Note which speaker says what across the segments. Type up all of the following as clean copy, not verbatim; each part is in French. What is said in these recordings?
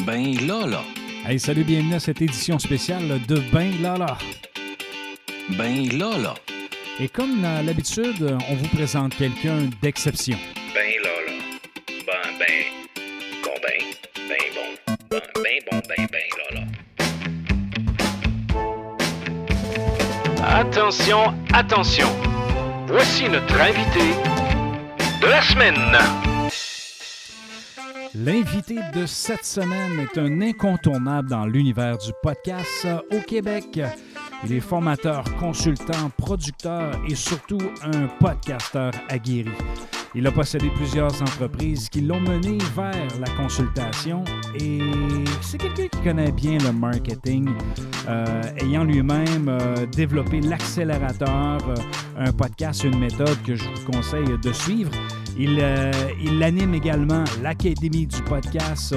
Speaker 1: Ben là.
Speaker 2: Hey, salut, bienvenue à cette édition spéciale de Ben Lala.
Speaker 1: Ben là.
Speaker 2: Et comme à l'habitude, on vous présente quelqu'un d'exception.
Speaker 1: Ben là. Ben là. Attention. Voici notre invité de la semaine.
Speaker 2: L'invité de cette semaine est un incontournable dans l'univers du podcast au Québec. Il est formateur, consultant, producteur et surtout un podcasteur aguerri. Il a possédé plusieurs entreprises qui l'ont mené vers la consultation et c'est quelqu'un qui connaît bien le marketing, ayant lui-même développé l'accélérateur, un podcast, une méthode que je vous conseille de suivre. Il anime également l'Académie du podcast,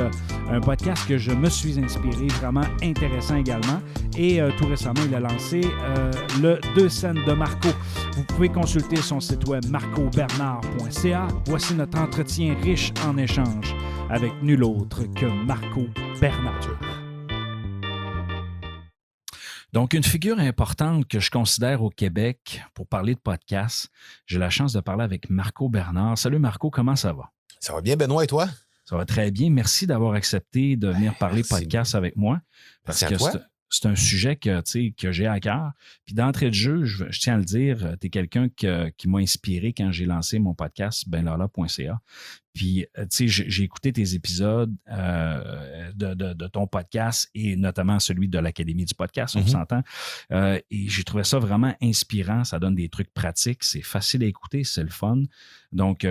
Speaker 2: un podcast que je me suis inspiré, vraiment intéressant également. Et tout récemment, il a lancé le 2 cents de Marco. Vous pouvez consulter son site web marcobernard.ca. Voici notre entretien riche en échanges avec nul autre que Marco Bernard. Donc, une figure importante que je considère au Québec pour parler de podcast, j'ai la chance de parler avec Marco Bernard. Salut Marco, comment ça va?
Speaker 3: Ça va bien, Benoît, et toi?
Speaker 2: Ça va très bien. Merci d'avoir accepté de venir parler podcast avec moi. Parce que c'est un sujet que j'ai à cœur. Puis d'entrée de jeu, je tiens à le dire, tu es quelqu'un qui m'a inspiré quand j'ai lancé mon podcast, benlala.ca. Puis, tu sais, j'ai écouté tes épisodes de ton podcast et notamment celui de l'Académie du podcast, on s'entend. Et j'ai trouvé ça vraiment inspirant. Ça donne des trucs pratiques. C'est facile à écouter. C'est le fun. Donc,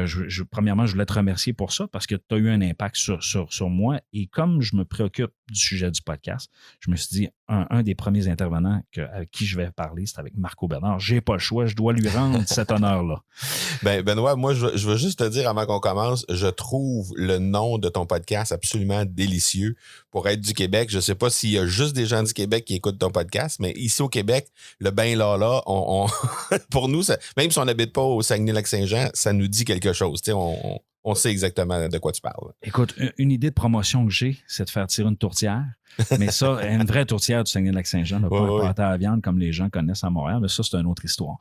Speaker 2: premièrement, je voulais te remercier pour ça parce que tu as eu un impact sur moi. Et comme je me préoccupe du sujet du podcast, je me suis dit, un des premiers intervenants avec qui je vais parler, c'est avec Marco Bernard. J'ai pas le choix. Je dois lui rendre cet honneur-là.
Speaker 3: Ben, Benoît, moi, je veux juste te dire avant qu'on commence, je trouve le nom de ton podcast absolument délicieux pour être du Québec. Je sais pas s'il y a juste des gens du Québec qui écoutent ton podcast, mais ici au Québec, le Ben Lala, pour nous, même si on n'habite pas au Saguenay-Lac-Saint-Jean, ça nous dit quelque chose. On sait exactement de quoi tu parles.
Speaker 2: Écoute, une idée de promotion que j'ai, c'est de faire tirer une tourtière. Mais ça, une vraie tourtière du Saguenay-Lac-Saint-Jean, pas un pâté à la viande comme les gens connaissent à Montréal, mais ça, c'est une autre histoire.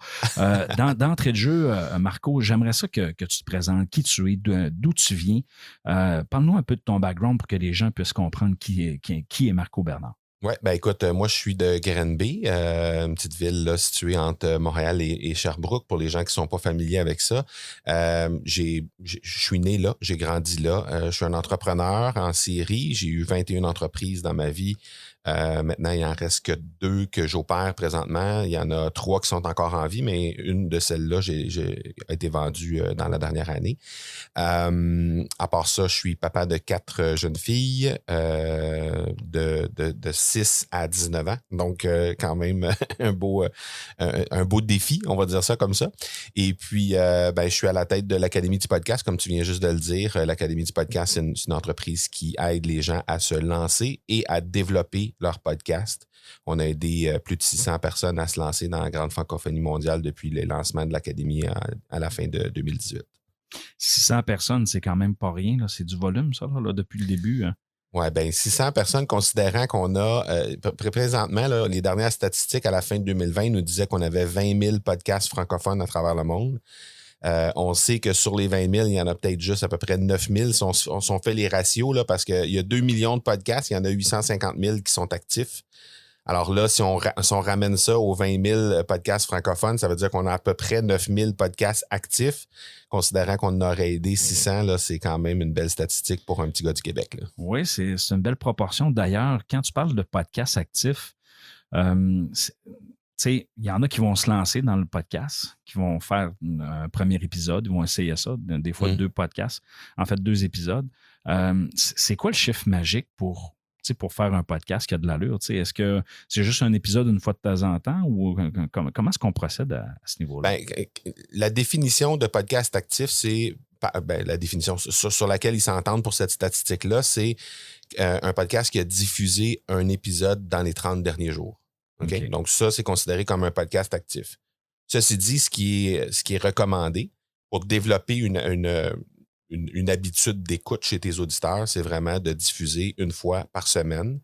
Speaker 2: D'entrée de jeu, Marco, j'aimerais ça que tu te présentes, qui tu es, d'où tu viens. Parle-nous un peu de ton background pour que les gens puissent comprendre qui est Marco Bernard.
Speaker 3: Oui, ben écoute, moi je suis de Granby, une petite ville là, située entre Montréal et Sherbrooke, pour les gens qui ne sont pas familiers avec ça. Je suis né là, j'ai grandi là. Je suis un entrepreneur en série, j'ai eu 21 entreprises dans ma vie. Maintenant, il en reste que 2 que j'opère présentement. Il y en a 3 qui sont encore en vie, mais une de celles-là a été vendue dans la dernière année. À part ça, je suis papa de 4 jeunes filles de 6 à 19 ans. Donc, quand même, un beau défi, on va dire ça comme ça. Et puis, je suis à la tête de l'Académie du podcast, comme tu viens juste de le dire. L'Académie du podcast, c'est une entreprise qui aide les gens à se lancer et à développer leur podcast. On a aidé plus de 600 personnes à se lancer dans la grande francophonie mondiale depuis le lancement de l'Académie à la fin de 2018.
Speaker 2: 600 personnes, c'est quand même pas rien. Là. C'est du volume, ça, là, depuis le début. Hein.
Speaker 3: Oui, bien, 600 personnes, considérant qu'on a, présentement, là, les dernières statistiques à la fin de 2020 nous disaient qu'on avait 20 000 podcasts francophones à travers le monde. On sait que sur les 20 000, il y en a peut-être juste à peu près 9 000 si on fait les ratios, là, parce qu'il y a 2 millions de podcasts, il y en a 850 000 qui sont actifs. Alors là, si on ramène ça aux 20 000 podcasts francophones, ça veut dire qu'on a à peu près 9 000 podcasts actifs. Considérant qu'on en aurait aidé 600, là, c'est quand même une belle statistique pour un petit gars du Québec. Là.
Speaker 2: Oui, c'est une belle proportion. D'ailleurs, quand tu parles de podcasts actifs, il y en a qui vont se lancer dans le podcast, qui vont faire un premier épisode, ils vont essayer ça, des fois 2 podcasts, en fait 2 épisodes. C'est quoi le chiffre magique pour faire un podcast qui a de l'allure? Est-ce que c'est juste un épisode une fois de temps en temps ou comment est-ce qu'on procède à ce niveau-là?
Speaker 3: Ben, la définition de podcast actif, c'est la définition sur laquelle ils s'entendent pour cette statistique-là, c'est un podcast qui a diffusé un épisode dans les 30 derniers jours. Okay? Donc, ça, c'est considéré comme un podcast actif. Ceci dit, ce qui est recommandé pour développer une une habitude d'écoute chez tes auditeurs, c'est vraiment de diffuser une fois par semaine.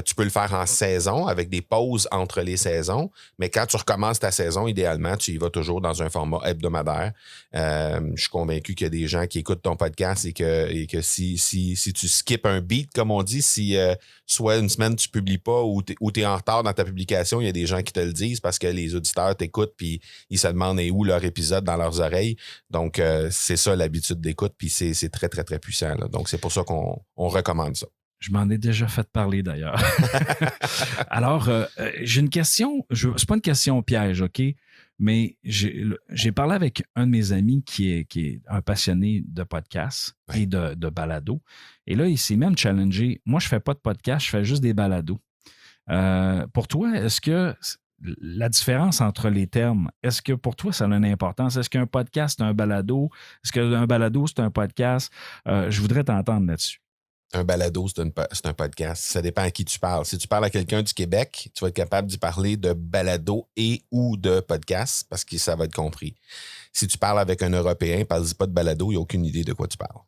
Speaker 3: Tu peux le faire en saison avec des pauses entre les saisons, mais quand tu recommences ta saison, idéalement, tu y vas toujours dans un format hebdomadaire. Je suis convaincu qu'il y a des gens qui écoutent ton podcast et que si tu skippes un beat, comme on dit, si soit une semaine tu ne publies pas ou tu es en retard dans ta publication, il y a des gens qui te le disent parce que les auditeurs t'écoutent puis ils se demandent où leur épisode dans leurs oreilles. Donc, c'est ça l'habitude d'écoute puis c'est très, très, très puissant. Là. Donc, c'est pour ça qu'on recommande ça.
Speaker 2: Je m'en ai déjà fait parler d'ailleurs. Alors, j'ai une question. C'est pas une question piège, OK? Mais j'ai parlé avec un de mes amis qui est un passionné de podcast et de balado. Et là, il s'est même challengé. Moi, je fais pas de podcast, je fais juste des balados. Pour toi, est-ce que la différence entre les termes, est-ce que pour toi, ça a une importance? Est-ce qu'un podcast, c'est un balado? Est-ce qu'un balado, c'est un podcast? Je voudrais t'entendre là-dessus.
Speaker 3: Un balado, c'est un podcast. Ça dépend à qui tu parles. Si tu parles à quelqu'un du Québec, tu vas être capable d'y parler de balado et ou de podcast parce que ça va être compris. Si tu parles avec un Européen, parle-y pas de balado, il n'a aucune idée de quoi tu parles.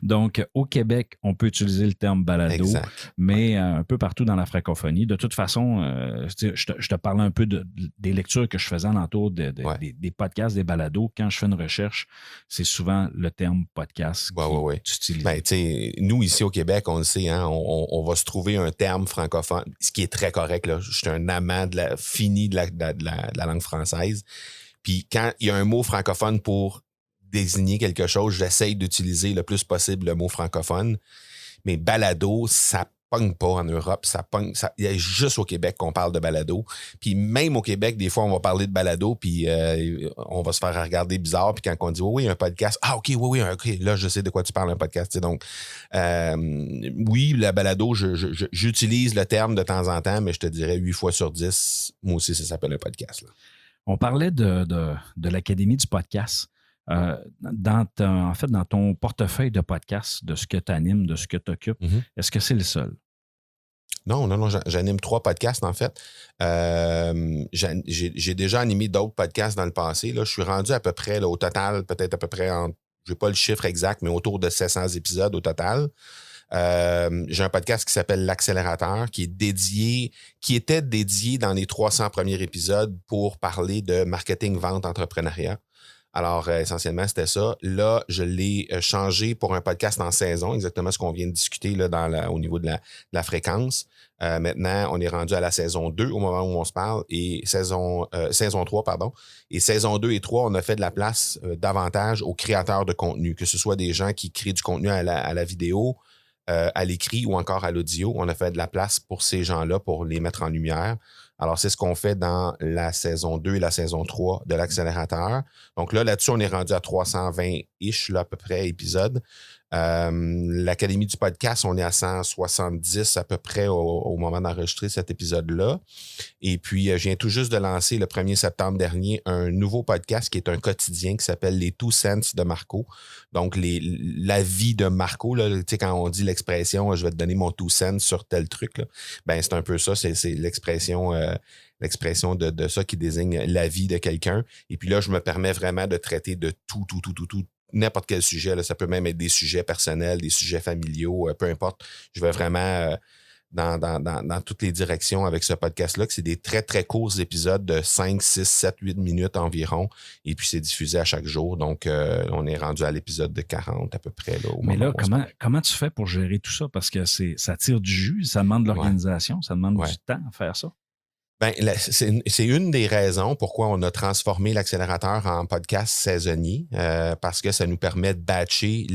Speaker 2: Donc, au Québec, on peut utiliser le terme balado,
Speaker 3: exact.
Speaker 2: Mais un peu partout dans la francophonie. De toute façon, je te parlais un peu des lectures que je faisais alentour des podcasts, des balados. Quand je fais une recherche, c'est souvent le terme podcast qui est utilisé.
Speaker 3: Ben, nous, ici au Québec, on le sait, hein, on va se trouver un terme francophone, ce qui est très correct. Là. Je suis un amant fini de la langue française. Puis quand il y a un mot francophone pour désigner quelque chose, j'essaye d'utiliser le plus possible le mot francophone. Mais balado, ça pogne pas en Europe. Il y a juste au Québec qu'on parle de balado. Puis même au Québec, des fois, on va parler de balado, puis on va se faire regarder bizarre. Puis quand on dit oui, un podcast, OK, OK, là, je sais de quoi tu parles, un podcast. T'sais, donc, oui, la balado, j'utilise le terme de temps en temps, mais je te dirais 8 fois sur 10, moi aussi, ça s'appelle un podcast. Là.
Speaker 2: On parlait de l'Académie du podcast. Dans ton portefeuille de podcast, de ce que tu animes, de ce que tu occupes, est-ce que c'est le seul?
Speaker 3: Non, j'anime 3 podcasts, en fait. J'ai déjà animé d'autres podcasts dans le passé. Là. Je suis rendu à peu près, là, au total, peut-être à peu près, je n'ai pas le chiffre exact, mais autour de 700 épisodes au total. J'ai un podcast qui s'appelle L'Accélérateur, qui était dédié dans les 300 premiers épisodes pour parler de marketing, vente, entrepreneuriat. Alors, essentiellement, c'était ça. Là, je l'ai changé pour un podcast en saison, exactement ce qu'on vient de discuter là, au niveau de la fréquence. Maintenant, on est rendu à la saison 2 au moment où on se parle, et saison 3, pardon. Et saison 2 et 3, on a fait de la place davantage aux créateurs de contenu, que ce soit des gens qui créent du contenu à la vidéo, à l'écrit ou encore à l'audio. On a fait de la place pour ces gens-là pour les mettre en lumière. Alors, c'est ce qu'on fait dans la saison 2 et la saison 3 de l'Accélérateur. Donc là-dessus, on est rendu à 320-ish, là, à peu près, épisodes. L'Académie du podcast, on est à 170 à peu près au moment d'enregistrer cet épisode-là. Et puis, je viens tout juste de lancer le 1er septembre dernier un nouveau podcast qui est un quotidien qui s'appelle Les 2 cents de Marco. Donc, la vie de Marco, là, tu sais, quand on dit l'expression « je vais te donner mon 2 cents sur tel truc », là, ben c'est un peu ça, c'est l'expression de ça qui désigne la vie de quelqu'un. Et puis là, je me permets vraiment de traiter de tout, n'importe quel sujet. Là. Ça peut même être des sujets personnels, des sujets familiaux, peu importe. Je vais vraiment dans toutes les directions avec ce podcast-là, que c'est des très, très courts épisodes de 5, 6, 7, 8 minutes environ. Et puis, c'est diffusé à chaque jour. Donc, on est rendu à l'épisode de 40 à peu près. Là,
Speaker 2: mais là, comment tu fais pour gérer tout ça? Parce que ça tire du jus, ça demande de l'organisation, ça demande du temps à faire ça.
Speaker 3: Ben, c'est une des raisons pourquoi on a transformé l'accélérateur en podcast saisonnier, parce que ça nous permet de batcher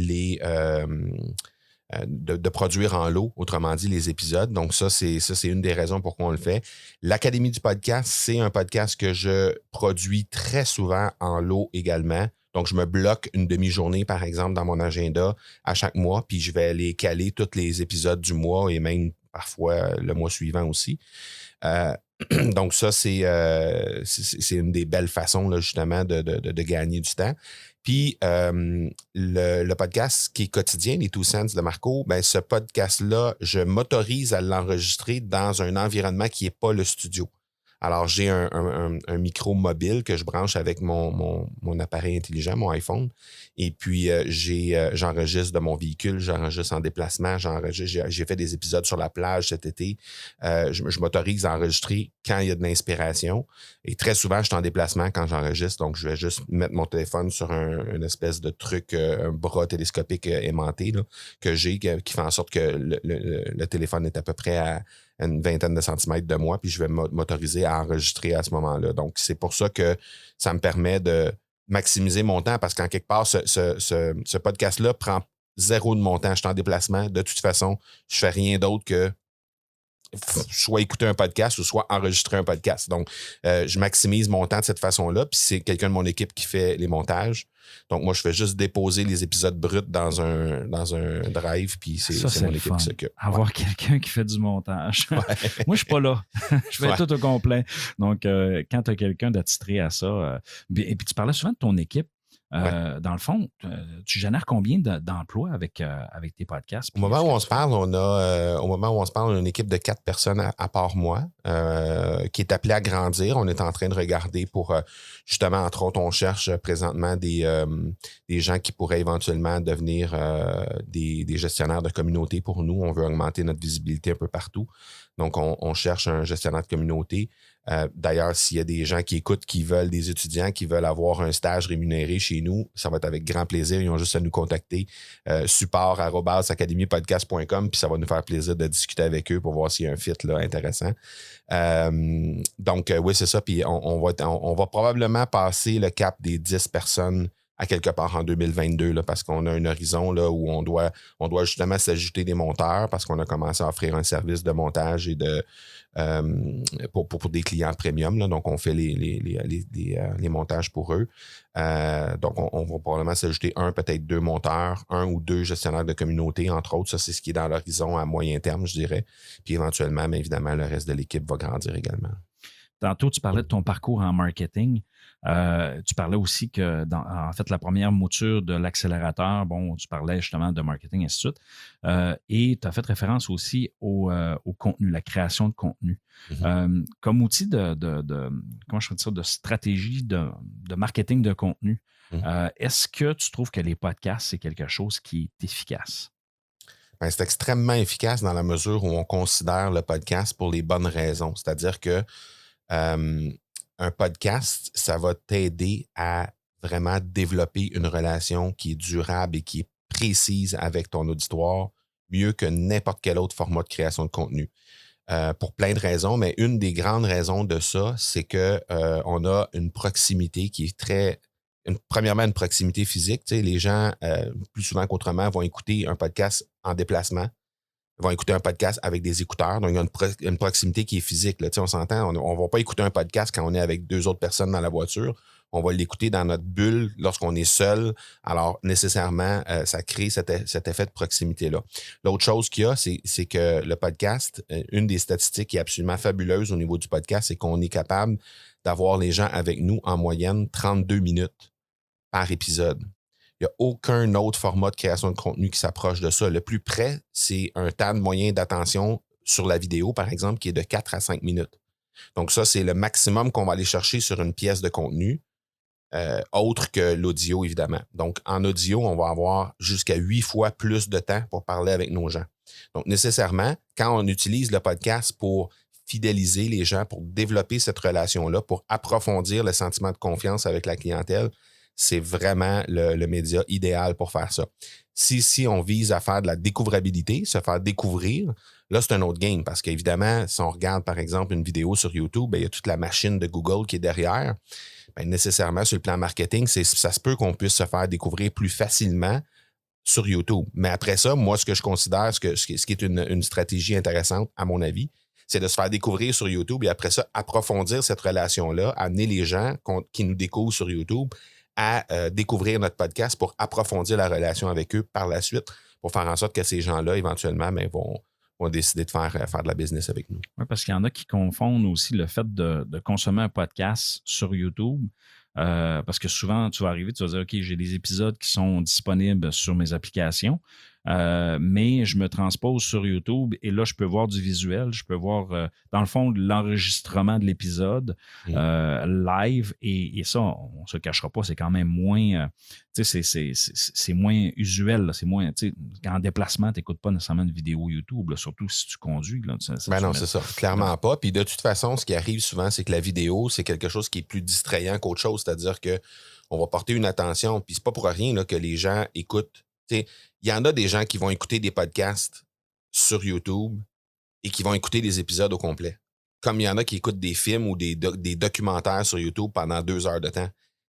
Speaker 3: de produire en lot, autrement dit, les épisodes. Donc, ça, c'est une des raisons pourquoi on le fait. L'Académie du podcast, c'est un podcast que je produis très souvent en lot également. Donc, je me bloque une demi-journée, par exemple, dans mon agenda à chaque mois, puis je vais aller caler tous les épisodes du mois et même parfois le mois suivant aussi. Donc, ça, c'est une des belles façons, là, justement, de gagner du temps. Puis, le podcast qui est quotidien, les 2 cents de Marco, ben, ce podcast-là, je m'autorise à l'enregistrer dans un environnement qui n'est pas le studio. Alors, j'ai un micro mobile que je branche avec mon appareil intelligent, mon iPhone. Et puis, j'enregistre de mon véhicule, j'enregistre en déplacement, j'ai fait des épisodes sur la plage cet été. Je m'autorise à enregistrer quand il y a de l'inspiration. Et très souvent, je suis en déplacement quand j'enregistre. Donc, je vais juste mettre mon téléphone sur une espèce de truc, un bras télescopique aimanté là, que j'ai, qui fait en sorte que le téléphone est à peu près à une vingtaine de centimètres de moi, puis je vais m'autoriser à enregistrer à ce moment-là. Donc, c'est pour ça que ça me permet de maximiser mon temps, parce qu'en quelque part, ce podcast-là prend 0 de mon temps. Je suis en déplacement. De toute façon, je fais rien d'autre que soit écouter un podcast ou soit enregistrer un podcast. Donc, je maximise mon temps de cette façon-là, puis c'est quelqu'un de mon équipe qui fait les montages. Donc, moi, je fais juste déposer les épisodes bruts dans un drive, puis c'est mon équipe qui s'occupe.
Speaker 2: Avoir quelqu'un qui fait du montage. Ouais. Moi, je suis pas là. Je fais tout au complet. Donc, quand tu as quelqu'un d'attitré à ça, et puis tu parlais souvent de ton équipe. Dans le fond, tu génères combien d'emplois avec tes podcasts?
Speaker 3: Au moment où on se parle, on a une équipe de 4 personnes à part moi qui est appelée à grandir. On est en train de regarder pour justement, entre autres, on cherche présentement des gens qui pourraient éventuellement devenir des gestionnaires de communauté pour nous. On veut augmenter notre visibilité un peu partout. Donc, on cherche un gestionnaire de communauté. D'ailleurs, s'il y a des gens qui écoutent, qui veulent, des étudiants qui veulent avoir un stage rémunéré chez nous, ça va être avec grand plaisir. Ils ont juste à nous contacter, support@academypodcast.com, puis ça va nous faire plaisir de discuter avec eux pour voir s'il y a un fit là, intéressant. Donc, oui, c'est ça. Puis on va probablement passer le cap des 10 personnes à quelque part en 2022, là, parce qu'on a un horizon là, où on doit justement s'ajouter des monteurs, parce qu'on a commencé à offrir un service de montage et pour des clients premium. Là, donc, on fait les montages pour eux. Donc, on va probablement s'ajouter peut-être 2 monteurs, 1 ou 2 gestionnaires de communauté, entre autres. Ça, c'est ce qui est dans l'horizon à moyen terme, je dirais. Puis éventuellement, mais évidemment, le reste de l'équipe va grandir également.
Speaker 2: Tantôt, tu parlais de ton parcours en marketing. Tu parlais aussi que, en fait, la première mouture de l'accélérateur, bon, tu parlais justement de marketing, et ainsi de suite. Et tu as fait référence aussi au contenu, la création de contenu. Mm-hmm. Comme outil comment je peux dire ça, de stratégie de marketing de contenu, mm-hmm. Est-ce que tu trouves que les podcasts, c'est quelque chose qui est efficace?
Speaker 3: Ben, c'est extrêmement efficace dans la mesure où on considère le podcast pour les bonnes raisons. C'est-à-dire que un podcast, ça va t'aider à vraiment développer une relation qui est durable et qui est précise avec ton auditoire, mieux que n'importe quel autre format de création de contenu. Pour plein de raisons, mais une des grandes raisons de ça, c'est que on a une proximité qui est premièrement, une proximité physique. Tu sais, les gens, plus souvent qu'autrement, vont écouter un podcast en déplacement, vont écouter un podcast avec des écouteurs. Donc, il y a une proximité qui est physique. Là. Tu sais, on s'entend, on ne va pas écouter un podcast quand on est avec 2 autres personnes dans la voiture. On va l'écouter dans notre bulle lorsqu'on est seul. Alors, nécessairement, ça crée cet effet de proximité-là. L'autre chose qu'il y a, c'est que le podcast, une des statistiques qui est absolument fabuleuse au niveau du podcast, c'est qu'on est capable d'avoir les gens avec nous en moyenne 32 minutes par épisode. Il n'y a aucun autre format de création de contenu qui s'approche de ça. Le plus près, c'est un temps moyen d'attention sur la vidéo, par exemple, qui est de 4 à 5 minutes. Donc ça, c'est le maximum qu'on va aller chercher sur une pièce de contenu, autre que l'audio, évidemment. Donc, en audio, on va avoir jusqu'à 8 fois plus de temps pour parler avec nos gens. Donc, nécessairement, quand on utilise le podcast pour fidéliser les gens, pour développer cette relation-là, pour approfondir le sentiment de confiance avec la clientèle, c'est vraiment le média idéal pour faire ça. Si on vise à faire de la découvrabilité, se faire découvrir, là, c'est un autre game parce qu'évidemment, si on regarde, par exemple, une vidéo sur YouTube, bien, il y a toute la machine de Google qui est derrière. Bien, nécessairement, sur le plan marketing, ça se peut qu'on puisse se faire découvrir plus facilement sur YouTube. Mais après ça, moi, ce que je considère, ce qui est une stratégie intéressante, à mon avis, c'est de se faire découvrir sur YouTube et après ça, approfondir cette relation-là, amener les gens qui nous découvrent sur YouTube à découvrir notre podcast pour approfondir la relation avec eux par la suite, pour faire en sorte que ces gens-là, éventuellement, bien, vont décider de faire de la business avec nous.
Speaker 2: Oui, parce qu'il y en a qui confondent aussi le fait de consommer un podcast sur YouTube. Parce que souvent, tu vas arriver, tu vas dire, OK, j'ai des épisodes qui sont disponibles sur mes applications. mais je me transpose sur YouTube et là, je peux voir du visuel, je peux voir, dans le fond, l'enregistrement de l'épisode live et ça, on ne se cachera pas, c'est quand même moins, tu sais, c'est moins usuel, là, c'est moins, tu sais, en déplacement, tu n'écoutes pas nécessairement une vidéo YouTube, là, surtout si tu conduis. Là,
Speaker 3: non, c'est ça, clairement pas. Puis de toute façon, ce qui arrive souvent, c'est que la vidéo, c'est quelque chose qui est plus distrayant qu'autre chose, c'est-à-dire que on va porter une attention, puis c'est pas pour rien là, que les gens écoutent. Il y en a des gens qui vont écouter des podcasts sur YouTube et qui vont écouter des épisodes au complet. Comme il y en a qui écoutent des films ou des documentaires sur YouTube pendant 2 heures de temps.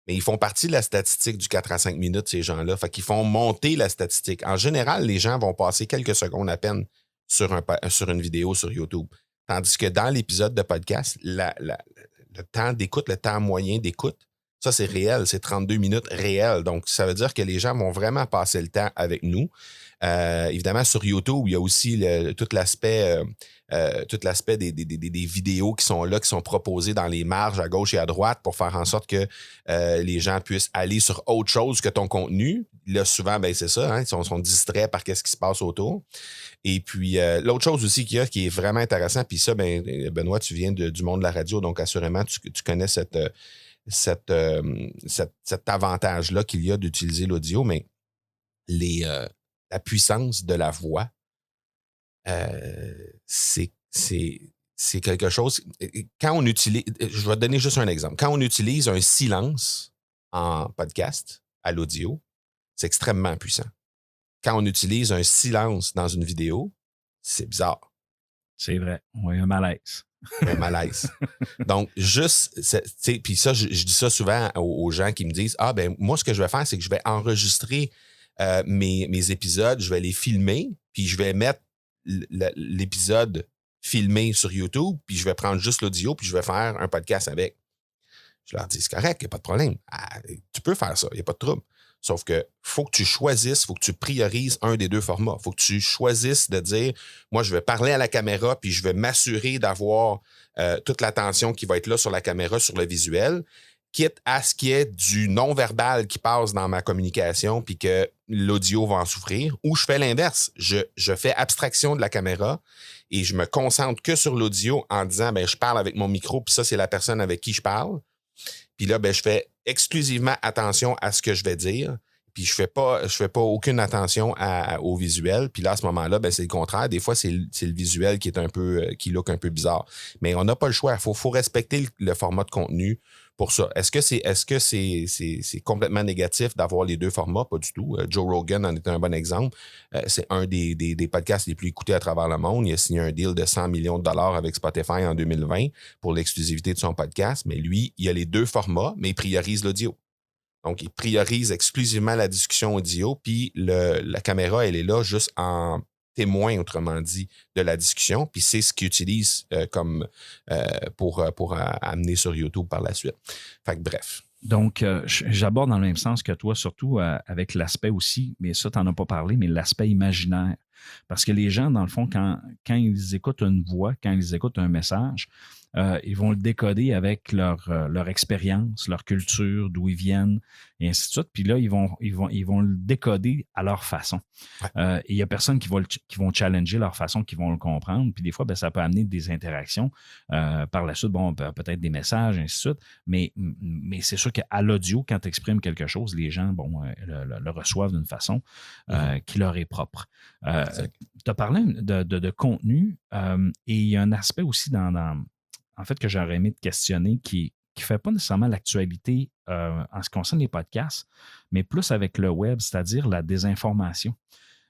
Speaker 3: Mais ils font partie de la statistique du 4 à 5 minutes, ces gens-là. Fait qu'ils font monter la statistique. En général, les gens vont passer quelques secondes à peine sur une vidéo sur YouTube. Tandis que dans l'épisode de podcast, le temps d'écoute, le temps moyen d'écoute, ça, c'est réel, c'est 32 minutes réelles. Donc, ça veut dire que les gens vont vraiment passer le temps avec nous. Évidemment, sur YouTube, il y a aussi tout l'aspect des vidéos qui sont là, qui sont proposées dans les marges à gauche et à droite pour faire en sorte que les gens puissent aller sur autre chose que ton contenu. Là, souvent, ben c'est ça, hein, ils sont distraits par ce qui se passe autour. Et puis, l'autre chose aussi qu'il y a qui est vraiment intéressant, puis ça, ben, Benoît, tu viens du monde de la radio, donc assurément, tu connais cet avantage-là qu'il y a d'utiliser l'audio, mais la puissance de la voix, c'est quelque chose. Quand on utilise, je vais te donner juste un exemple. Quand on utilise un silence en podcast à l'audio, c'est extrêmement puissant. Quand on utilise un silence dans une vidéo, c'est bizarre.
Speaker 2: C'est vrai. Oui, un malaise.
Speaker 3: Un malaise. Donc, juste, puis ça, je dis ça souvent aux gens qui me disent, ah, ben, moi, ce que je vais faire, c'est que je vais enregistrer mes épisodes, je vais les filmer, puis je vais mettre l'épisode filmé sur YouTube, puis je vais prendre juste l'audio, puis je vais faire un podcast avec. Je leur dis, c'est correct, il n'y a pas de problème. Tu peux faire ça, il n'y a pas de trouble. Sauf que faut que tu choisisses, faut que tu priorises un des deux formats. Faut que tu choisisses de dire, moi, je vais parler à la caméra, puis je vais m'assurer d'avoir toute l'attention qui va être là sur la caméra, sur le visuel, quitte à ce qu'il y ait du non-verbal qui passe dans ma communication, puis que l'audio va en souffrir. Ou je fais l'inverse. Je fais abstraction de la caméra et je me concentre que sur l'audio en disant, ben, je parle avec mon micro, puis ça, c'est la personne avec qui je parle. Puis là, ben, je fais exclusivement attention à ce que je vais dire. Puis je fais pas aucune attention au visuel. Puis là, à ce moment-là, ben, c'est le contraire. Des fois, c'est le visuel qui est qui look un peu bizarre. Mais on n'a pas le choix. Il faut respecter le format de contenu pour ça. Est-ce que c'est complètement négatif d'avoir les deux formats? Pas du tout. Joe Rogan en est un bon exemple. C'est un des podcasts les plus écoutés à travers le monde. Il a signé un deal de 100 millions de dollars avec Spotify en 2020 pour l'exclusivité de son podcast. Mais lui, il a les deux formats, mais il priorise l'audio. Donc, il priorise exclusivement la discussion audio, puis la caméra, elle est là juste en témoin, autrement dit, de la discussion, puis c'est ce qu'il utilise pour amener sur YouTube par la suite. Fait que bref.
Speaker 2: Donc, j'aborde dans le même sens que toi, surtout avec l'aspect aussi, mais ça, tu n'en as pas parlé, mais l'aspect imaginaire. Parce que les gens, dans le fond, quand ils écoutent une voix, quand ils écoutent un message, ils vont le décoder avec leur expérience, leur culture, d'où ils viennent, et ainsi de suite. Puis là, ils vont le décoder à leur façon. Ouais. Et il n'y a personne qui vont challenger leur façon, qui vont le comprendre. Puis des fois, ben, ça peut amener des interactions. Par la suite, bon, peut-être des messages, ainsi de suite. Mais c'est sûr qu'à l'audio, quand tu exprimes quelque chose, les gens le reçoivent d'une façon qui leur est propre. Tu as parlé de contenu et il y a un aspect aussi en fait, que j'aurais aimé te questionner qui ne fait pas nécessairement l'actualité en ce qui concerne les podcasts, mais plus avec le web, c'est-à-dire la désinformation.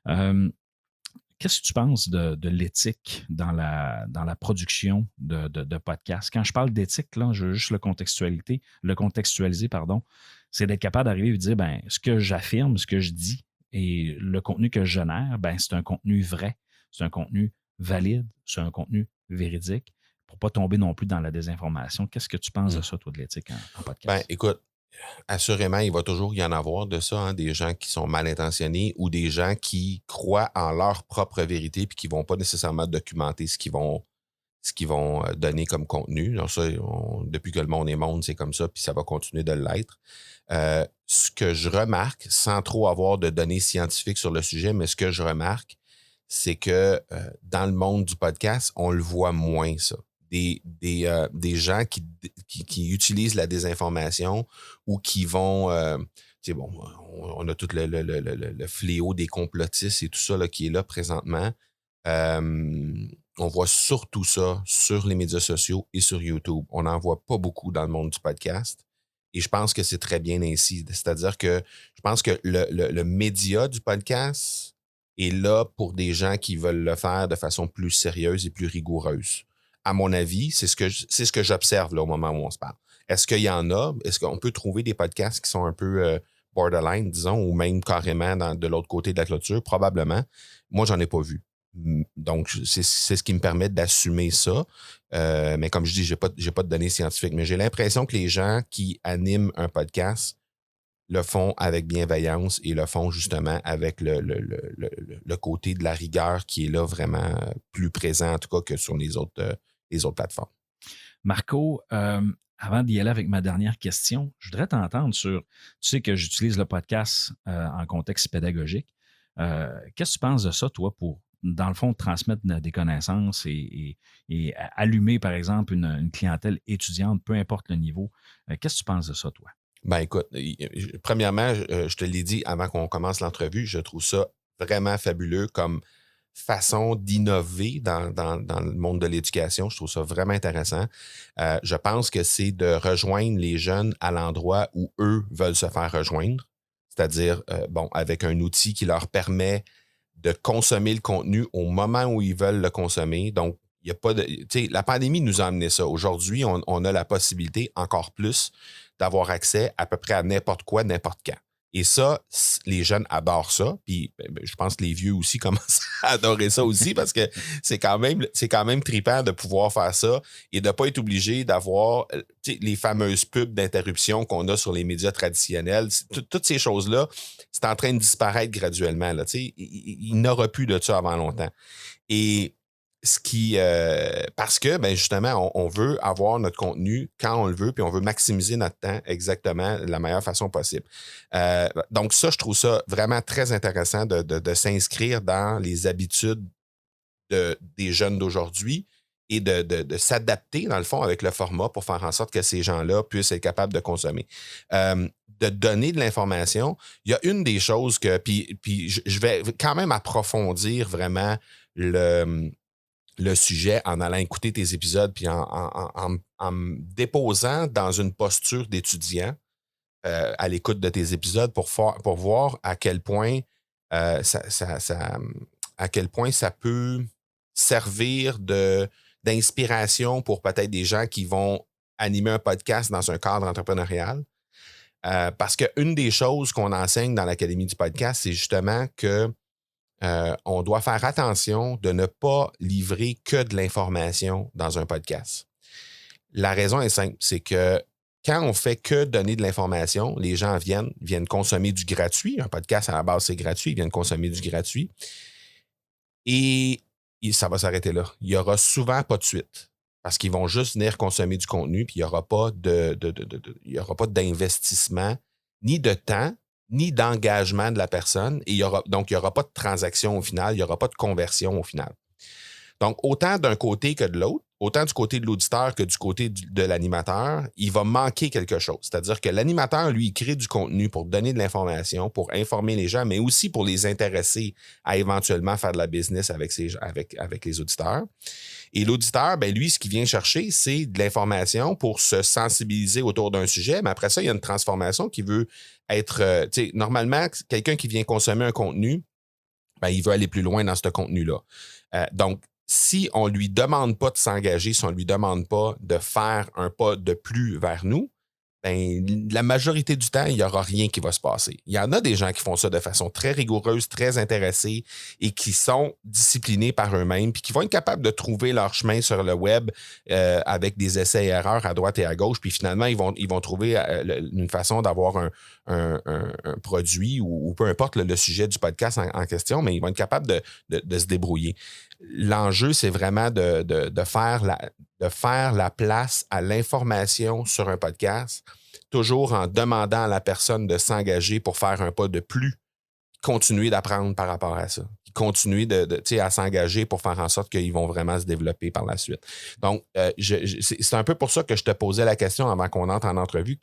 Speaker 2: Qu'est-ce que tu penses de l'éthique dans la production de podcasts? Quand je parle d'éthique, là, je veux juste le contextualiser, c'est d'être capable d'arriver et de dire, ben, ce que j'affirme, ce que je dis et le contenu que je génère, ben, c'est un contenu vrai, c'est un contenu valide, c'est un contenu véridique, pour ne pas tomber non plus dans la désinformation. Qu'est-ce que tu penses de ça, toi, de l'éthique en podcast?
Speaker 3: Ben, écoute, assurément, il va toujours y en avoir de ça, hein, des gens qui sont mal intentionnés ou des gens qui croient en leur propre vérité puis qui ne vont pas nécessairement documenter ce qu'ils vont ce qu'ils vont donner comme contenu. Donc ça, depuis que le monde est monde, c'est comme ça, puis ça va continuer de l'être. Ce que je remarque, sans trop avoir de données scientifiques sur le sujet, mais ce que je remarque, c'est que dans le monde du podcast, on le voit moins, ça. Des gens qui utilisent la désinformation ou qui vont... bon, on a tout le fléau des complotistes et tout ça là, qui est là présentement. On voit surtout ça sur les médias sociaux et sur YouTube. On n'en voit pas beaucoup dans le monde du podcast. Et je pense que c'est très bien ainsi. C'est-à-dire que je pense que le média du podcast est là pour des gens qui veulent le faire de façon plus sérieuse et plus rigoureuse. À mon avis, c'est ce que j'observe là, au moment où on se parle. Est-ce qu'il y en a? Est-ce qu'on peut trouver des podcasts qui sont un peu borderline, disons, ou même carrément de l'autre côté de la clôture? Probablement. Moi, j'en ai pas vu. Donc, c'est ce qui me permet d'assumer ça. Mais comme je dis, j'ai pas de données scientifiques. Mais j'ai l'impression que les gens qui animent un podcast le font avec bienveillance et le font justement avec le côté de la rigueur qui est là vraiment plus présent, en tout cas, que sur les autres plateformes.
Speaker 2: Marco, avant d'y aller avec ma dernière question, je voudrais t'entendre sur, tu sais que j'utilise le podcast en contexte pédagogique. Qu'est-ce que tu penses de ça, toi, pour, dans le fond, transmettre des connaissances et allumer, par exemple, une clientèle étudiante, peu importe le niveau? Qu'est-ce que tu penses de ça, toi?
Speaker 3: Ben écoute, premièrement, je te l'ai dit avant qu'on commence l'entrevue, je trouve ça vraiment fabuleux comme façon d'innover dans le monde de l'éducation. Je trouve ça vraiment intéressant. Je pense que c'est de rejoindre les jeunes à l'endroit où eux veulent se faire rejoindre, c'est-à-dire, avec un outil qui leur permet de consommer le contenu au moment où ils veulent le consommer. Donc, il n'y a pas de. Tu sais, la pandémie nous a amené ça. Aujourd'hui, on a la possibilité, encore plus, d'avoir accès à peu près à n'importe quoi, n'importe quand. Et ça, les jeunes adorent ça. Puis je pense que les vieux aussi commencent à adorer ça aussi parce que c'est quand même trippant de pouvoir faire ça et de ne pas être obligé d'avoir les fameuses pubs d'interruption qu'on a sur les médias traditionnels. Toutes ces choses-là, c'est en train de disparaître graduellement. Là, il n'y aura plus de ça avant longtemps. Et parce que, justement, on veut avoir notre contenu quand on le veut, puis on veut maximiser notre temps exactement de la meilleure façon possible. Donc ça, je trouve ça vraiment très intéressant de s'inscrire dans les habitudes des jeunes d'aujourd'hui et de s'adapter, dans le fond, avec le format pour faire en sorte que ces gens-là puissent être capables de consommer. De donner de l'information, il y a une des choses que... Puis je vais quand même approfondir vraiment le sujet en allant écouter tes épisodes puis en me déposant dans une posture d'étudiant à l'écoute de tes épisodes pour voir à quel point à quel point ça peut servir d'inspiration pour peut-être des gens qui vont animer un podcast dans un cadre entrepreneurial. Parce qu'une des choses qu'on enseigne dans l'Académie du podcast, c'est justement que on doit faire attention de ne pas livrer que de l'information dans un podcast. La raison est simple, c'est que quand on fait que donner de l'information, les gens viennent consommer du gratuit. Un podcast, à la base, c'est gratuit. Ils viennent consommer du gratuit. Et ça va s'arrêter là. Il n'y aura souvent pas de suite. Parce qu'ils vont juste venir consommer du contenu, puis il n'y aura pas d'investissement, ni de temps, ni d'engagement de la personne. Et donc, il n'y aura pas de transaction au final, il n'y aura pas de conversion au final. Donc, autant d'un côté que de l'autre, autant du côté de l'auditeur que du côté de l'animateur, il va manquer quelque chose. C'est-à-dire que l'animateur, lui, il crée du contenu pour donner de l'information, pour informer les gens, mais aussi pour les intéresser à éventuellement faire de la business avec les auditeurs. Et l'auditeur, lui, ce qu'il vient chercher, c'est de l'information pour se sensibiliser autour d'un sujet, mais après ça, il y a une transformation qui veut être... normalement, quelqu'un qui vient consommer un contenu, il veut aller plus loin dans ce contenu-là. Donc, si on ne lui demande pas de s'engager, si on ne lui demande pas de faire un pas de plus vers nous, ben, la majorité du temps, il n'y aura rien qui va se passer. Il y en a des gens qui font ça de façon très rigoureuse, très intéressée et qui sont disciplinés par eux-mêmes puis qui vont être capables de trouver leur chemin sur le web avec des essais et erreurs à droite et à gauche. Puis finalement, ils vont trouver une façon d'avoir un produit ou peu importe le sujet du podcast en question, mais ils vont être capables de se débrouiller. L'enjeu, c'est vraiment de faire la place à l'information sur un podcast, toujours en demandant à la personne de s'engager pour faire un pas de plus, continuer d'apprendre par rapport à ça, continuer à s'engager pour faire en sorte qu'ils vont vraiment se développer par la suite. Donc, c'est un peu pour ça que je te posais la question avant qu'on entre en entrevue.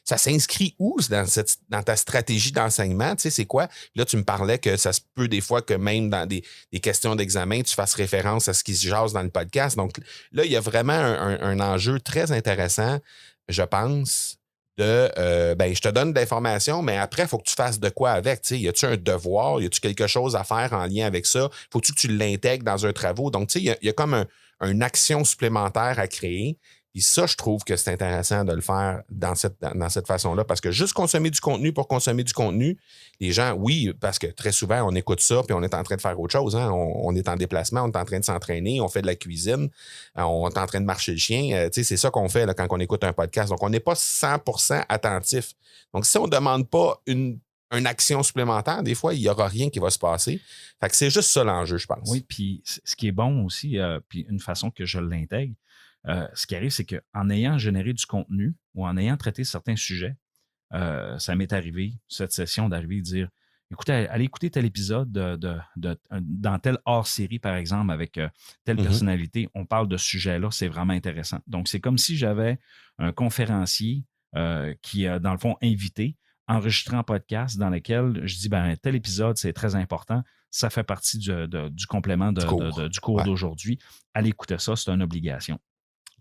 Speaker 3: Ça s'inscrit où dans ta stratégie d'enseignement? Tu sais, c'est quoi? Là, tu me parlais que ça se peut des fois que même dans des questions d'examen, tu fasses référence à ce qui se jase dans le podcast. Donc, là, il y a vraiment un enjeu très intéressant, je pense, je te donne de l'information, mais après, il faut que tu fasses de quoi avec. Tu sais, y a-tu un devoir? Y a-tu quelque chose à faire en lien avec ça? Faut-tu que tu l'intègres dans un travaux? Donc, tu sais, il y a comme une action supplémentaire à créer. Puis ça, je trouve que c'est intéressant de le faire dans cette façon-là, parce que juste consommer du contenu pour consommer du contenu, les gens, oui, parce que très souvent, on écoute ça, puis on est en train de faire autre chose. Hein? On est en déplacement, on est en train de s'entraîner, on fait de la cuisine, on est en train de marcher le chien. Tu sais, c'est ça qu'on fait là, quand on écoute un podcast. Donc, on n'est pas 100% attentif. Donc, si on ne demande pas une action supplémentaire, des fois, il n'y aura rien qui va se passer. Fait que c'est juste ça l'enjeu, je pense.
Speaker 2: Oui, puis ce qui est bon aussi, puis une façon que je l'intègre, ce qui arrive, c'est qu'en ayant généré du contenu ou en ayant traité certains sujets, ça m'est arrivé, cette session, d'arriver et de dire, écoutez, allez écouter tel épisode dans telle hors-série, par exemple, avec telle personnalité, on parle de ce sujet-là, c'est vraiment intéressant. Donc, c'est comme si j'avais un conférencier qui a, dans le fond, invité, enregistré en podcast dans lequel je dis, tel épisode, c'est très important, ça fait partie du complément du cours d'aujourd'hui. Allez écouter ça, c'est une obligation.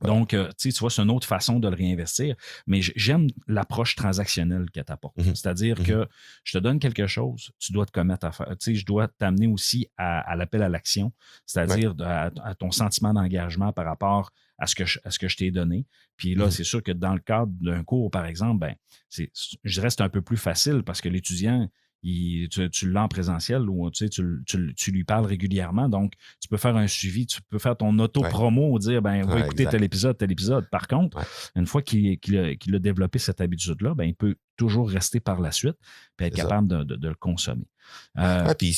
Speaker 2: Donc, tu vois, c'est une autre façon de le réinvestir, mais j'aime l'approche transactionnelle que tu apportes. C'est-à-dire que je te donne quelque chose, tu dois te commettre à faire. Tu sais, je dois t'amener aussi à l'appel à l'action, c'est-à-dire à ton sentiment d'engagement par rapport à ce que je t'ai donné. Puis là, c'est sûr que dans le cadre d'un cours, par exemple, je dirais que c'est un peu plus facile parce que l'étudiant, tu l'as en présentiel ou tu lui parles régulièrement. Donc, tu peux faire un suivi, tu peux faire ton auto-promo, dire, va écouter tel épisode. Par contre, une fois qu'il a développé cette habitude-là, il peut toujours rester par la suite et être capable de le consommer.
Speaker 3: Puis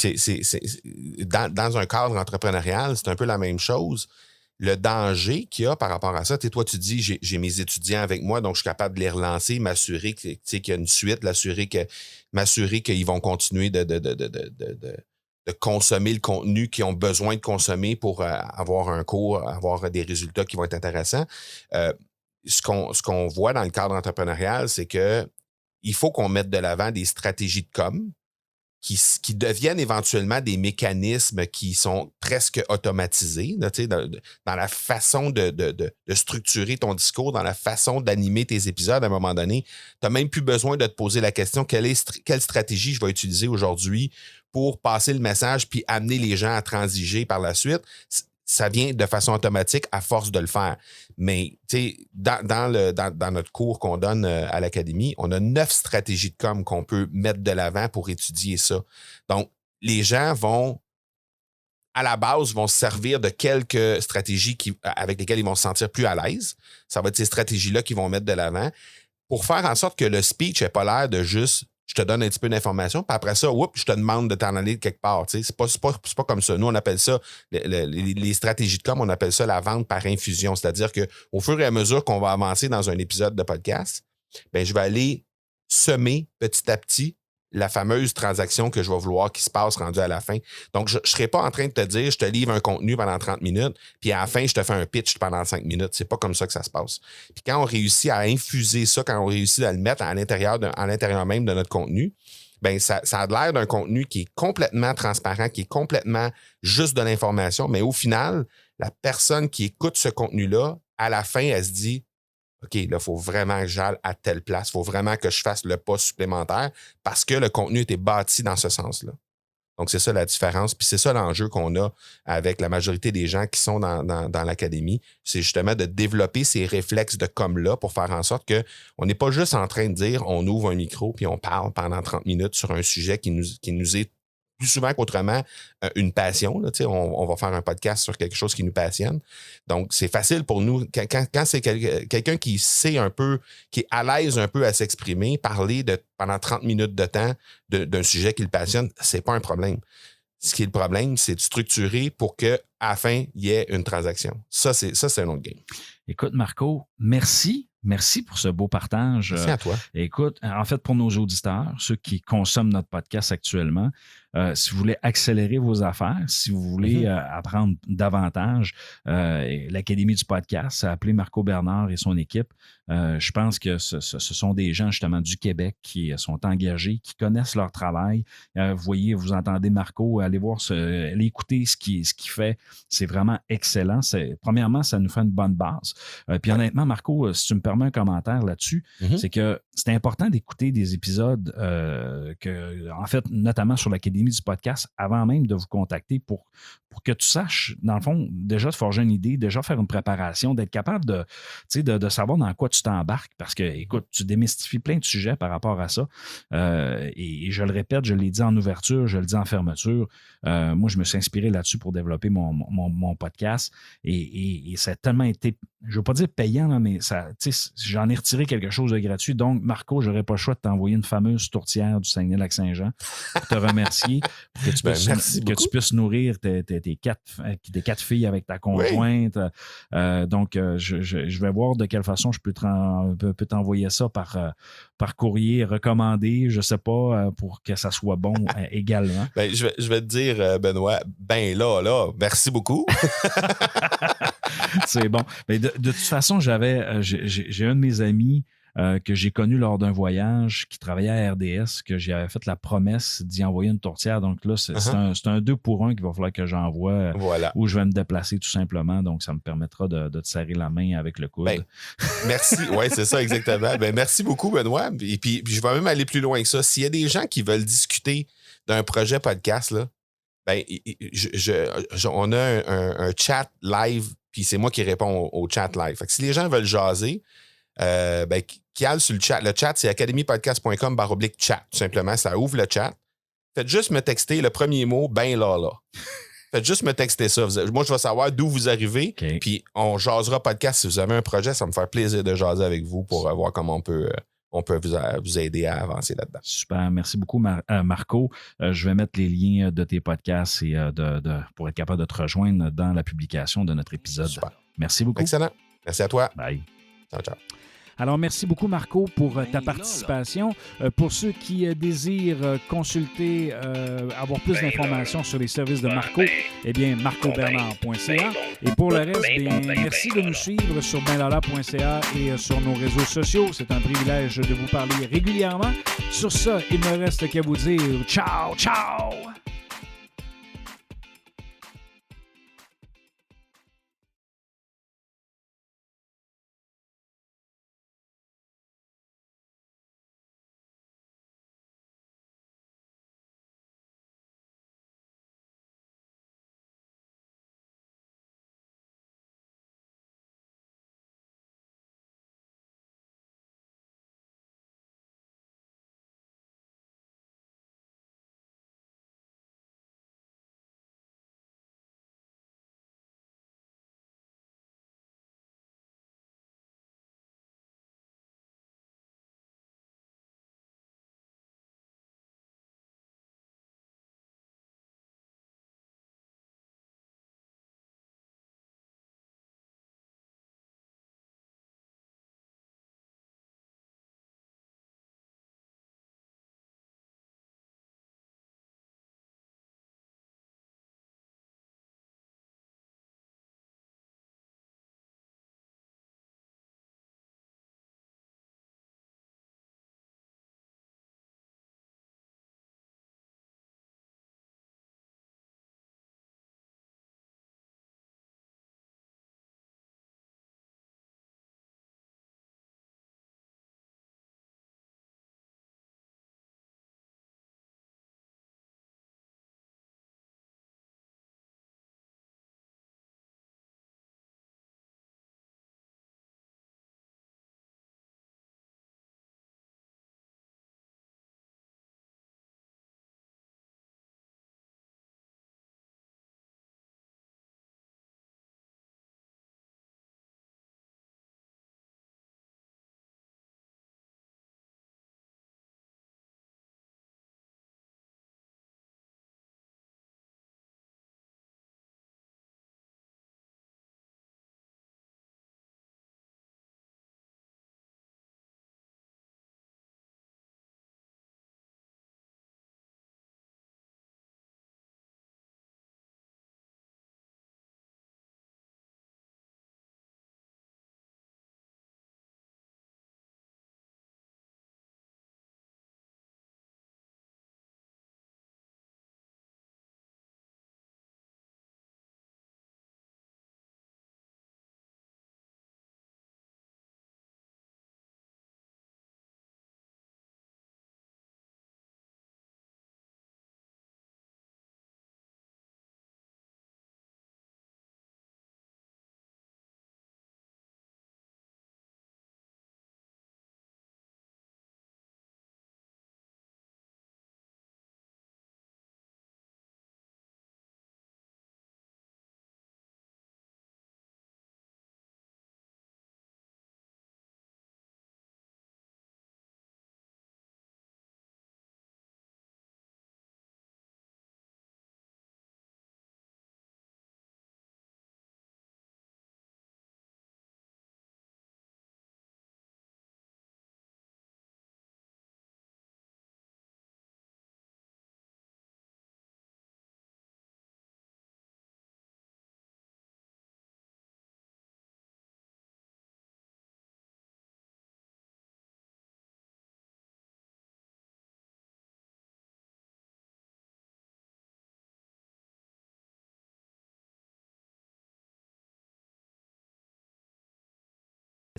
Speaker 3: dans un cadre entrepreneurial, c'est un peu la même chose. Le danger qu'il y a par rapport à ça, toi, tu dis, j'ai mes étudiants avec moi, donc je suis capable de les relancer, m'assurer qu'il y a une suite, m'assurer qu'ils vont continuer de consommer le contenu qu'ils ont besoin de consommer pour avoir un cours, avoir des résultats qui vont être intéressants. Ce qu'on voit dans le cadre entrepreneurial, c'est que il faut qu'on mette de l'avant des stratégies de com' qui deviennent éventuellement des mécanismes qui sont presque automatisés dans la façon de structurer ton discours, dans la façon d'animer tes épisodes. À un moment donné, tu n'as même plus besoin de te poser la question quelle stratégie je vais utiliser aujourd'hui pour passer le message puis amener les gens à transiger par la suite. Ça vient de façon automatique à force de le faire. Mais dans notre cours qu'on donne à l'Académie, on a 9 stratégies de com' qu'on peut mettre de l'avant pour étudier ça. Donc, les gens à la base, vont se servir de quelques stratégies avec lesquelles ils vont se sentir plus à l'aise. Ça va être ces stratégies-là qu'ils vont mettre de l'avant pour faire en sorte que le speech n'ait pas l'air de juste je te donne un petit peu d'informations, puis après ça, je te demande de t'en aller quelque part. C'est pas comme ça. Nous, on appelle ça, les stratégies de com', on appelle ça la vente par infusion. C'est-à-dire qu'au fur et à mesure qu'on va avancer dans un épisode de podcast, je vais aller semer petit à petit la fameuse transaction que je vais vouloir qui se passe rendue à la fin. Donc, je ne serai pas en train de te dire, je te livre un contenu pendant 30 minutes, puis à la fin, je te fais un pitch pendant 5 minutes. C'est pas comme ça que ça se passe. Puis quand on réussit à infuser ça, quand on réussit à le mettre à l'intérieur même de notre contenu, ça a l'air d'un contenu qui est complètement transparent, qui est complètement juste de l'information, mais au final, la personne qui écoute ce contenu-là, à la fin, elle se dit OK, là, il faut vraiment que j'aille à telle place. Il faut vraiment que je fasse le pas supplémentaire parce que le contenu était bâti dans ce sens-là. Donc, c'est ça la différence. Puis c'est ça l'enjeu qu'on a avec la majorité des gens qui sont dans l'académie. C'est justement de développer ces réflexes de com-là pour faire en sorte qu'on n'est pas juste en train de dire on ouvre un micro puis on parle pendant 30 minutes sur un sujet qui nous est plus souvent qu'autrement une passion. Là, on va faire un podcast sur quelque chose qui nous passionne. Donc, c'est facile pour nous. Quand c'est quelqu'un qui sait un peu, qui est à l'aise un peu à s'exprimer, parler pendant 30 minutes de temps d'un sujet qui le passionne, c'est pas un problème. Ce qui est le problème, c'est de structurer pour qu'à la fin, il y ait une transaction. Ça, c'est un autre game.
Speaker 2: Écoute, Marco, merci. Merci pour ce beau partage.
Speaker 3: Merci à toi.
Speaker 2: Écoute, en fait, pour nos auditeurs, ceux qui consomment notre podcast actuellement, si vous voulez accélérer vos affaires, si vous voulez apprendre davantage, l'Académie du podcast, appelez Marco Bernard et son équipe. Je pense que ce sont des gens justement du Québec qui sont engagés, qui connaissent leur travail. Vous voyez, vous entendez Marco, allez voir, allez écouter ce qu'il fait. C'est vraiment excellent. Premièrement, ça nous fait une bonne base. Puis honnêtement, Marco, si tu me permets un commentaire là-dessus, c'est que c'est important d'écouter des épisodes en fait, notamment sur l'Académie du podcast, avant même de vous contacter pour que tu saches, dans le fond, déjà de forger une idée, déjà faire une préparation, d'être capable de savoir dans quoi tu t'embarques. Parce que, écoute, tu démystifies plein de sujets par rapport à ça. Et je le répète, je l'ai dit en ouverture, je le dis en fermeture. Moi, je me suis inspiré là-dessus pour développer mon podcast. Et ça a tellement été, je ne veux pas dire payant, là, mais j'en ai retiré quelque chose de gratuit. Donc, Marco, je n'aurais pas le choix de t'envoyer une fameuse tourtière du Saguenay-Lac-Saint-Jean pour te remercier, pour que tu puisses nourrir tes quatre filles avec ta conjointe. Oui. Donc, je vais voir de quelle façon je peux t'envoyer ça par courrier recommandé, je ne sais pas, pour que ça soit bon également.
Speaker 3: Ben, je vais te dire, Benoît, là, merci beaucoup.
Speaker 2: C'est bon. Mais de toute façon, j'ai un de mes amis que j'ai connu lors d'un voyage qui travaillait à RDS, que j'avais fait la promesse d'y envoyer une tourtière. Donc là, c'est un 2 pour 1 qu'il va falloir que j'envoie où je vais me déplacer tout simplement. Donc, ça me permettra de te serrer la main avec le coude.
Speaker 3: Ben, merci. Oui, c'est ça, exactement. Ben, merci beaucoup, Benoît. Et puis, je vais même aller plus loin que ça. S'il y a des gens qui veulent discuter d'un projet podcast, là, ben, on a un chat live, puis c'est moi qui réponds au chat live. Fait que si les gens veulent jaser, qui aillent sur le chat. Le chat, c'est academypodcast.com/chat. Tout simplement, ça ouvre le chat. Faites juste me texter le premier mot, là. Faites juste me texter ça. Moi, je vais savoir d'où vous arrivez. Okay. Puis on jasera podcast. Si vous avez un projet, ça va me faire plaisir de jaser avec vous pour voir comment on peut vous aider à avancer là-dedans.
Speaker 2: Super. Merci beaucoup, Marco. Je vais mettre les liens de tes podcasts et pour être capable de te rejoindre dans la publication de notre épisode.
Speaker 3: Super.
Speaker 2: Merci beaucoup.
Speaker 3: Excellent. Merci à toi.
Speaker 2: Bye.
Speaker 3: Ciao, ciao.
Speaker 2: Alors, merci beaucoup, Marco, pour ta participation. Pour ceux qui désirent consulter, avoir plus d'informations sur les services de Marco, eh bien, marcobernard.ca. Et pour le reste, merci de nous suivre sur benlala.ca et sur nos réseaux sociaux. C'est un privilège de vous parler régulièrement. Sur ça, il ne me reste qu'à vous dire ciao, ciao!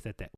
Speaker 2: C'était.